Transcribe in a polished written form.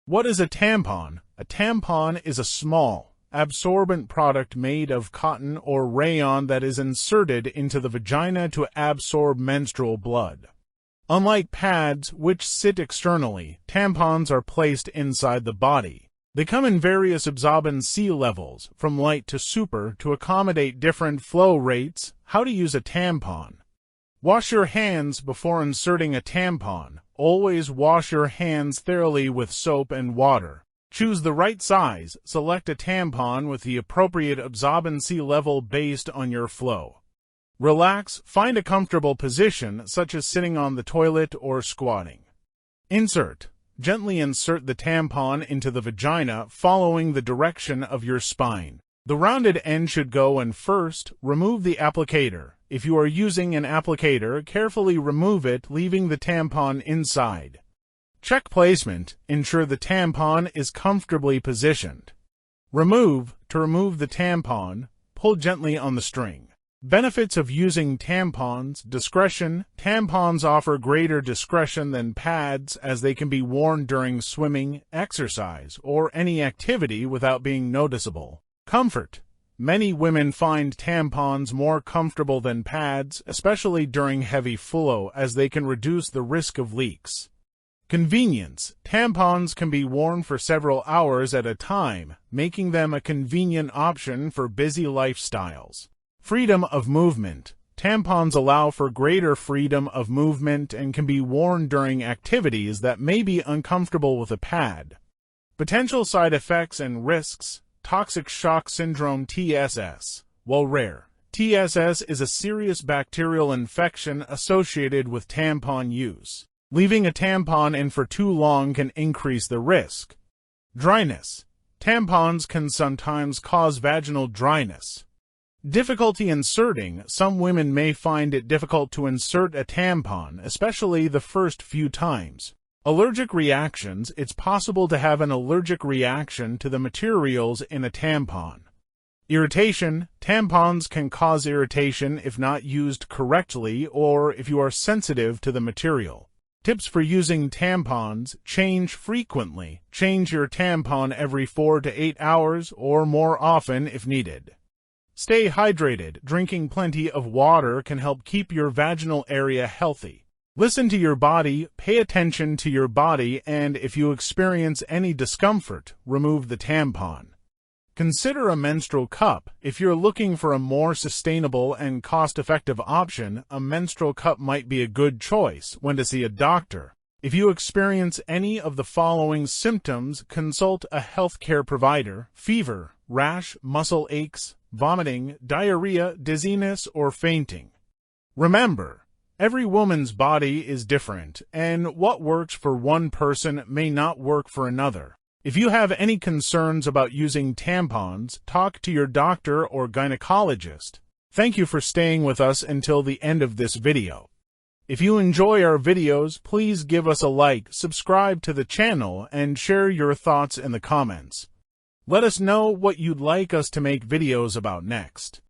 What is a tampon? A tampon is a small, absorbent product made of cotton or rayon that is inserted into the vagina to absorb menstrual blood. Unlike pads, which sit externally, tampons are placed inside the body. They come in various absorbency levels, from light to super, to accommodate different flow rates. How to use a tampon. Wash your hands before inserting a tampon. Always wash your hands thoroughly with soap and water. Choose the right size. Select a tampon with the appropriate absorbency level based on your flow. Relax. Find a comfortable position, such as sitting on the toilet or squatting. Insert. Gently insert the tampon into the vagina, following the direction of your spine. The rounded end should go in first. Remove the applicator. If you are using an applicator, carefully remove it, leaving the tampon inside. Check placement. Ensure the tampon is comfortably positioned. Remove. To remove the tampon, pull gently on the string. Benefits of using tampons. Discretion. Tampons offer greater discretion than pads, as they can be worn during swimming, exercise, or any activity without being noticeable. Comfort. Many women find tampons more comfortable than pads, especially during heavy flow, as they can reduce the risk of leaks. Convenience. Tampons can be worn for several hours at a time, making them a convenient option for busy lifestyles. Freedom of movement. Tampons allow for greater freedom of movement and can be worn during activities that may be uncomfortable with a pad. Potential side effects and risks. Toxic shock syndrome (TSS). While rare, TSS is a serious bacterial infection associated with tampon use. Leaving a tampon in for too long can increase the risk. Dryness. Tampons can sometimes cause vaginal dryness. Difficulty inserting. Some women may find it difficult to insert a tampon, especially the first few times. Allergic reactions. It's possible to have an allergic reaction to the materials in a tampon. Irritation. Tampons can cause irritation if not used correctly or if you are sensitive to the material. Tips for using tampons. Change frequently. Change your tampon every 4 to 8 hours or more often if needed. Stay hydrated. Drinking plenty of water can help keep your vaginal area healthy. Listen to your body, pay attention to your body, and if you experience any discomfort, remove the tampon. Consider a menstrual cup. If you're looking for a more sustainable and cost-effective option, a menstrual cup might be a good choice. When to see a doctor. If you experience any of the following symptoms, consult a healthcare provider: fever, rash, muscle aches, vomiting, diarrhea, dizziness, or fainting. Remember, every woman's body is different, and what works for one person may not work for another. If you have any concerns about using tampons, talk to your doctor or gynecologist. Thank you for staying with us until the end of this video. If you enjoy our videos, please give us a like, subscribe to the channel, and share your thoughts in the comments. Let us know what you'd like us to make videos about next.